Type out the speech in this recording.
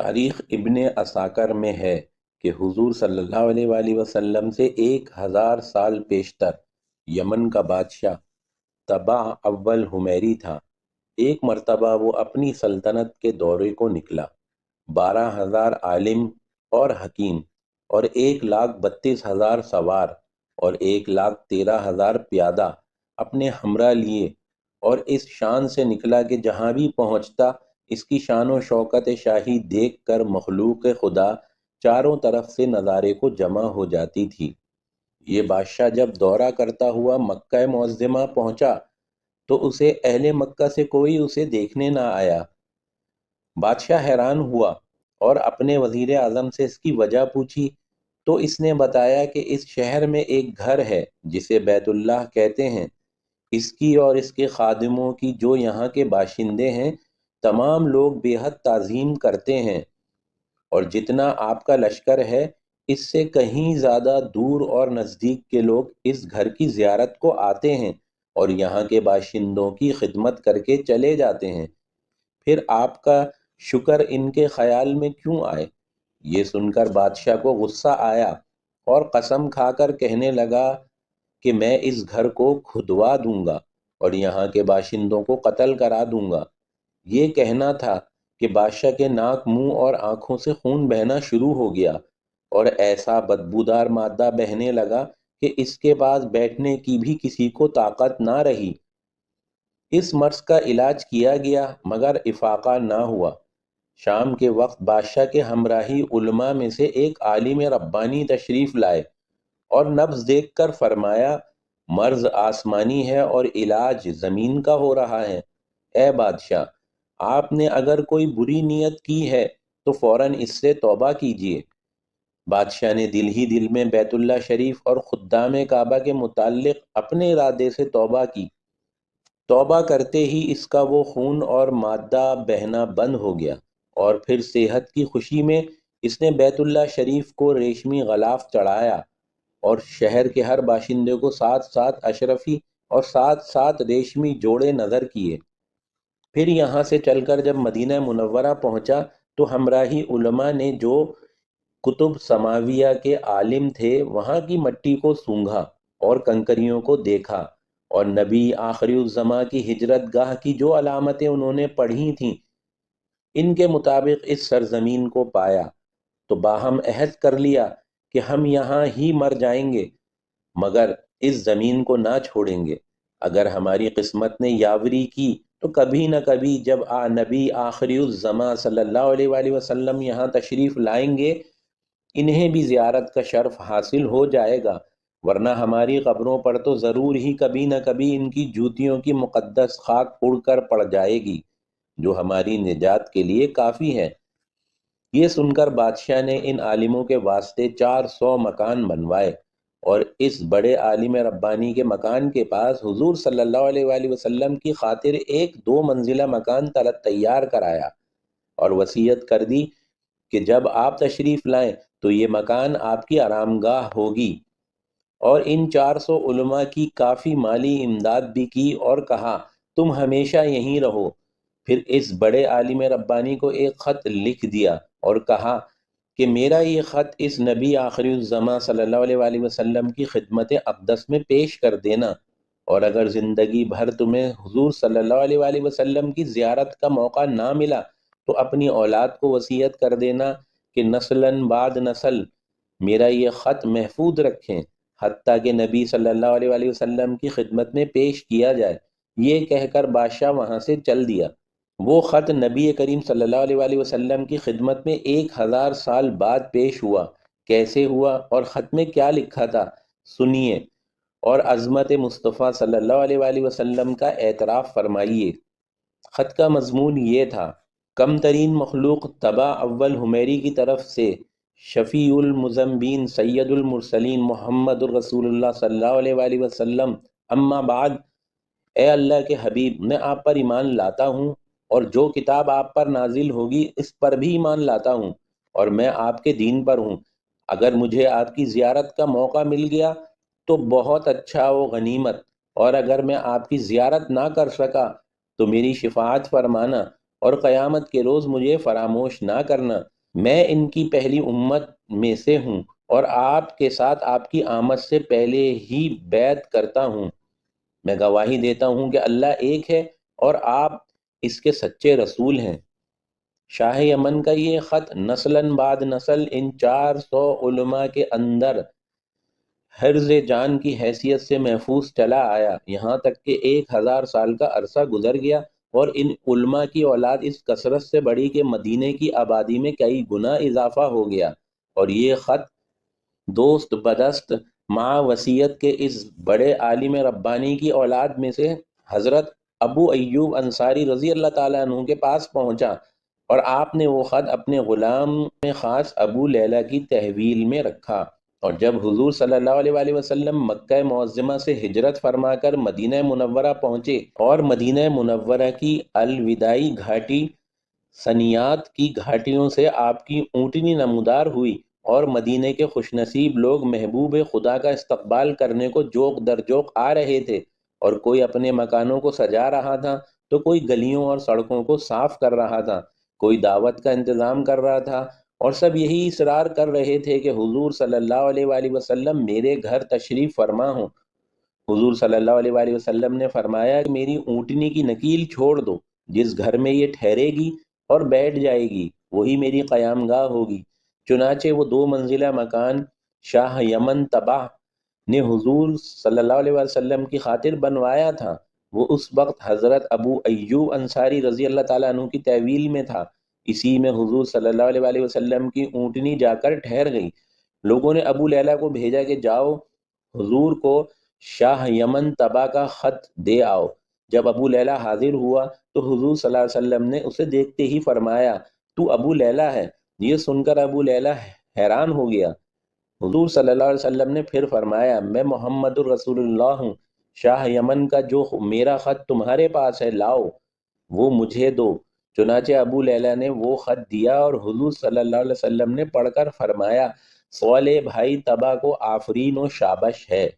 تاریخ ابن عساکر میں ہے کہ حضور صلی اللہ علیہ وآلہ وسلم سے 1000 سال پیشتر یمن کا بادشاہ طبع اول حمیری تھا۔ ایک مرتبہ وہ اپنی سلطنت کے دورے کو نکلا۔ 12,000 عالم اور حکیم اور 1,32,000 سوار اور 1,13,000 پیادہ اپنے ہمراہ لیے، اور اس شان سے نکلا کہ جہاں بھی پہنچتا اس کی شان و شوکت شاہی دیکھ کر مخلوق خدا چاروں طرف سے نظارے کو جمع ہو جاتی تھی۔ یہ بادشاہ جب دورہ کرتا ہوا مکہ معظمہ پہنچا تو اسے اہل مکہ سے کوئی اسے دیکھنے نہ آیا۔ بادشاہ حیران ہوا اور اپنے وزیر اعظم سے اس کی وجہ پوچھی تو اس نے بتایا کہ اس شہر میں ایک گھر ہے جسے بیت اللہ کہتے ہیں، اس کی اور اس کے خادموں کی جو یہاں کے باشندے ہیں تمام لوگ بے حد تعظیم کرتے ہیں، اور جتنا آپ کا لشکر ہے اس سے کہیں زیادہ دور اور نزدیک کے لوگ اس گھر کی زیارت کو آتے ہیں اور یہاں کے باشندوں کی خدمت کر کے چلے جاتے ہیں، پھر آپ کا شکر ان کے خیال میں کیوں آئے؟ یہ سن کر بادشاہ کو غصہ آیا اور قسم کھا کر کہنے لگا کہ میں اس گھر کو کھدوا دوں گا اور یہاں کے باشندوں کو قتل کرا دوں گا۔ یہ کہنا تھا کہ بادشاہ کے ناک، منہ اور آنکھوں سے خون بہنا شروع ہو گیا اور ایسا بدبودار مادہ بہنے لگا کہ اس کے پاس بیٹھنے کی بھی کسی کو طاقت نہ رہی۔ اس مرض کا علاج کیا گیا مگر افاقہ نہ ہوا۔ شام کے وقت بادشاہ کے ہمراہی علماء میں سے ایک عالم ربانی تشریف لائے اور نبض دیکھ کر فرمایا، مرض آسمانی ہے اور علاج زمین کا ہو رہا ہے۔ اے بادشاہ، آپ نے اگر کوئی بری نیت کی ہے تو فوراً اس سے توبہ کیجیے۔ بادشاہ نے دل ہی دل میں بیت اللہ شریف اور خدام کعبہ کے متعلق اپنے ارادے سے توبہ کی۔ توبہ کرتے ہی اس کا وہ خون اور مادہ بہنا بند ہو گیا، اور پھر صحت کی خوشی میں اس نے بیت اللہ شریف کو ریشمی غلاف چڑھایا اور شہر کے ہر باشندے کو 7 اشرفی اور 7 ریشمی جوڑے نظر کیے۔ پھر یہاں سے چل کر جب مدینہ منورہ پہنچا تو ہمراہی علماء نے جو کتب سماویہ کے عالم تھے وہاں کی مٹی کو سونگھا اور کنکریوں کو دیکھا، اور نبی آخری الزماں کی ہجرت گاہ کی جو علامتیں انہوں نے پڑھی تھیں ان کے مطابق اس سرزمین کو پایا، تو باہم عہد کر لیا کہ ہم یہاں ہی مر جائیں گے مگر اس زمین کو نہ چھوڑیں گے۔ اگر ہماری قسمت نے یاوری کی تو کبھی نہ کبھی جب نبی آخری الزماں صلی اللہ علیہ وآلہ وسلم یہاں تشریف لائیں گے انہیں بھی زیارت کا شرف حاصل ہو جائے گا، ورنہ ہماری قبروں پر تو ضرور ہی کبھی نہ کبھی ان کی جوتیوں کی مقدس خاک اڑ کر پڑ جائے گی جو ہماری نجات کے لیے کافی ہے۔ یہ سن کر بادشاہ نے ان عالموں کے واسطے 400 مکان بنوائے اور اس بڑے عالم ربانی کے مکان کے پاس حضور صلی اللہ علیہ وآلہ وسلم کی خاطر ایک 2 منزلہ مکان تیار کرایا اور وصیت کر دی کہ جب آپ تشریف لائیں تو یہ مکان آپ کی آرام گاہ ہوگی، اور ان 400 علماء کی کافی مالی امداد بھی کی اور کہا تم ہمیشہ یہیں رہو۔ پھر اس بڑے عالم ربانی کو ایک خط لکھ دیا اور کہا کہ میرا یہ خط اس نبی آخری الزماں صلی اللہ علیہ وآلہ وسلم کی خدمت اقدس میں پیش کر دینا، اور اگر زندگی بھر تمہیں حضور صلی اللہ علیہ وآلہ وسلم کی زیارت کا موقع نہ ملا تو اپنی اولاد کو وصیت کر دینا کہ نسلاً بعد نسل میرا یہ خط محفوظ رکھیں حتیٰ کہ نبی صلی اللہ علیہ وآلہ وسلم کی خدمت میں پیش کیا جائے۔ یہ کہہ کر بادشاہ وہاں سے چل دیا۔ وہ خط نبی کریم صلی اللہ علیہ وآلہ وسلم کی خدمت میں 1000 سال بعد پیش ہوا۔ کیسے ہوا اور خط میں کیا لکھا تھا سنیے اور عظمت مصطفیٰ صلی اللہ علیہ وآلہ وسلم کا اعتراف فرمائیے۔ خط کا مضمون یہ تھا، کم ترین مخلوق طبع اول حمیری کی طرف سے شفیع المذنبین سید المرسلین محمد الرسول اللہ صلی اللہ علیہ وآلہ وسلم، اما بعد، اے اللہ کے حبیب، میں آپ پر ایمان لاتا ہوں اور جو کتاب آپ پر نازل ہوگی اس پر بھی ایمان لاتا ہوں، اور میں آپ کے دین پر ہوں۔ اگر مجھے آپ کی زیارت کا موقع مل گیا تو بہت اچھا و غنیمت، اور اگر میں آپ کی زیارت نہ کر سکا تو میری شفاعت فرمانا اور قیامت کے روز مجھے فراموش نہ کرنا۔ میں ان کی پہلی امت میں سے ہوں اور آپ کے ساتھ آپ کی آمد سے پہلے ہی بیعت کرتا ہوں۔ میں گواہی دیتا ہوں کہ اللہ ایک ہے اور آپ اس کے سچے رسول ہیں۔ شاہ یمن کا یہ خط نسلاً بعد نسل ان 400 علماء کے اندر حرز جان کی حیثیت سے محفوظ چلا آیا، یہاں تک کہ 1000 سال کا عرصہ گزر گیا اور ان علماء کی اولاد اس کثرت سے بڑھی کہ مدینے کی آبادی میں کئی گنا اضافہ ہو گیا۔ اور یہ خط دوست بدست مع وصیت کے اس بڑے عالم ربانی کی اولاد میں سے حضرت ابو ایوب انصاری رضی اللہ تعالیٰ عنہ کے پاس پہنچا، اور آپ نے وہ خط اپنے غلام میں خاص ابو لیلہ کی تحویل میں رکھا۔ اور جب حضور صلی اللہ علیہ وآلہ وسلم مکہ معظمہ سے ہجرت فرما کر مدینہ منورہ پہنچے اور مدینہ منورہ کی الوداعی گھاٹی سنیات کی گھاٹیوں سے آپ کی اونٹنی نمودار ہوئی، اور مدینے کے خوش نصیب لوگ محبوب خدا کا استقبال کرنے کو جوق در جوق آ رہے تھے، اور کوئی اپنے مکانوں کو سجا رہا تھا تو کوئی گلیوں اور سڑکوں کو صاف کر رہا تھا، کوئی دعوت کا انتظام کر رہا تھا، اور سب یہی اصرار کر رہے تھے کہ حضور صلی اللہ علیہ وآلہ وسلم میرے گھر تشریف فرما ہوں۔ حضور صلی اللہ علیہ وآلہ وسلم نے فرمایا کہ میری اونٹنی کی نکیل چھوڑ دو، جس گھر میں یہ ٹھہرے گی اور بیٹھ جائے گی وہی میری قیام گاہ ہوگی۔ چنانچہ وہ 2 منزلہ مکان شاہ یمن طبع نے حضور صلی اللہ علیہ وسلم کی خاطر بنوایا تھا، وہ اس وقت حضرت ابو ایوب انصاری رضی اللہ تعالیٰ عنہ کی تحویل میں تھا۔ اسی میں حضور صلی اللہ علیہ وآلہ وسلم کی اونٹنی جا کر ٹھہر گئی۔ لوگوں نے ابو لیلہ کو بھیجا کہ جاؤ حضور کو شاہ یمن طبع کا خط دے آؤ۔ جب ابو لیلہ حاضر ہوا تو حضور صلی اللہ علیہ وسلم نے اسے دیکھتے ہی فرمایا، تو ابو لیلہ ہے؟ یہ سن کر ابو لیلہ حیران ہو گیا۔ حضور صلی اللہ علیہ وسلم نے پھر فرمایا، میں محمد الرسول اللہ ہوں، شاہ یمن کا جو میرا خط تمہارے پاس ہے لاؤ، وہ مجھے دو۔ چنانچہ ابو لیلہ نے وہ خط دیا اور حضور صلی اللہ علیہ وسلم نے پڑھ کر فرمایا، صالح بھائی طبع کو آفرین و شابش ہے۔